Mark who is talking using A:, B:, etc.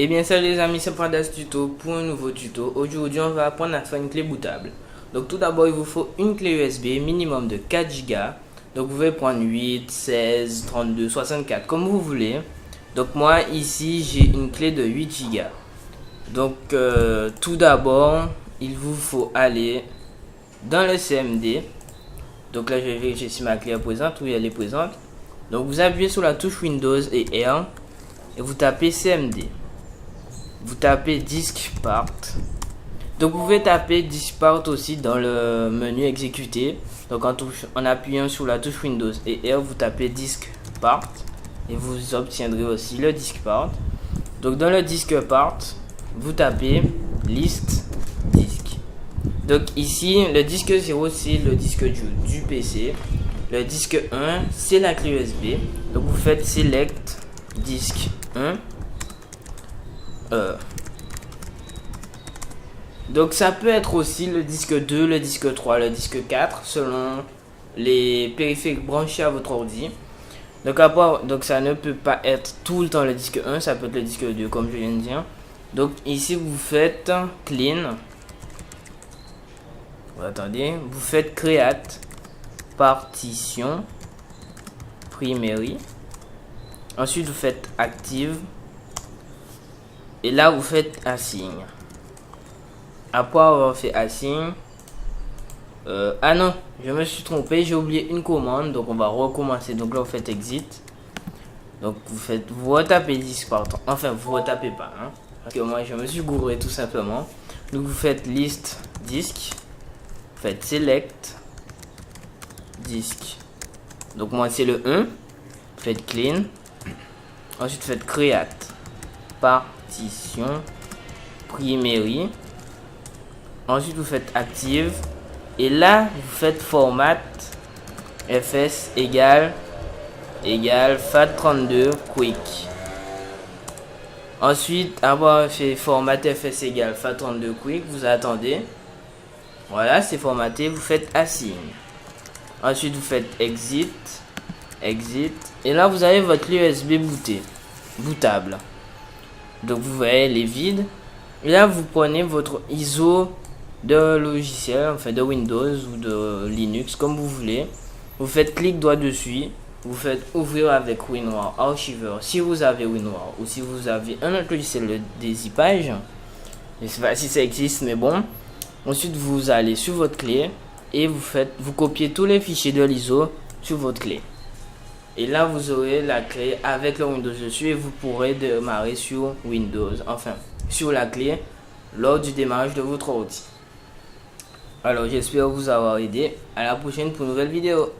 A: Eh bien salut les amis, c'est Pandas Tuto pour un nouveau tuto. Aujourd'hui on va apprendre à faire une clé bootable. Donc tout d'abord il vous faut une clé USB minimum de 4 Go. Donc vous pouvez prendre 8, 16, 32, 64 comme vous voulez. Donc moi ici j'ai une clé de 8 Go. Donc tout d'abord il vous faut aller dans le CMD. Donc là je vais vérifier si ma clé est présente. Oui, elle est présente. Donc vous appuyez sur la touche Windows et R et vous tapez CMD. Vous tapez disk part. Donc vous pouvez taper disk part aussi dans le menu exécuter. Donc en appuyant sur la touche Windows et R, vous tapez disk part et vous obtiendrez aussi le disk part. Donc dans le disk part, vous tapez list disk. Donc ici le disque 0 c'est le disque du PC. Le disque 1 c'est la clé USB. Donc vous faites select disk 1. Donc ça peut être aussi le disque 2, le disque 3, le disque 4 selon les périphériques branchés à votre ordi. Donc ça ne peut pas être tout le temps le disque 1, ça peut être le disque 2 comme je viens de dire. Donc ici vous faites clean. Attendez, vous faites create partition primary. Ensuite vous faites active. Et là vous faites assign. Après avoir fait assign, ah non, je me suis trompé, j'ai oublié une commande, donc on va recommencer. Donc là vous faites exit. Donc vous retapez disk part. Enfin vous retapez pas, hein, parce que moi je me suis gouré tout simplement. Donc vous faites list disk, vous faites select disk. Donc moi c'est le 1, vous faites clean. Ensuite vous faites create partition primary. Ensuite vous faites active et là vous faites format fs égale fat32 quick. Ensuite avoir fait format fs égale fat32 quick, vous attendez. Voilà, c'est formaté, vous faites assign. Ensuite vous faites exit et là vous avez votre clé USB bootable. Donc vous voyez les vides. Et là vous prenez votre ISO de logiciel, enfin de Windows ou de Linux comme vous voulez. Vous faites clic droit dessus, vous faites ouvrir avec WinRAR Archiver si vous avez WinRAR ou si vous avez un autre logiciel de dézippage. Je sais pas si ça existe mais bon. Ensuite vous allez sur votre clé et vous copiez tous les fichiers de l'ISO sur votre clé. Et là vous aurez la clé avec le Windows dessus et vous pourrez démarrer sur Windows, enfin sur la clé lors du démarrage de votre ordi. Alors j'espère vous avoir aidé. À la prochaine pour une nouvelle vidéo.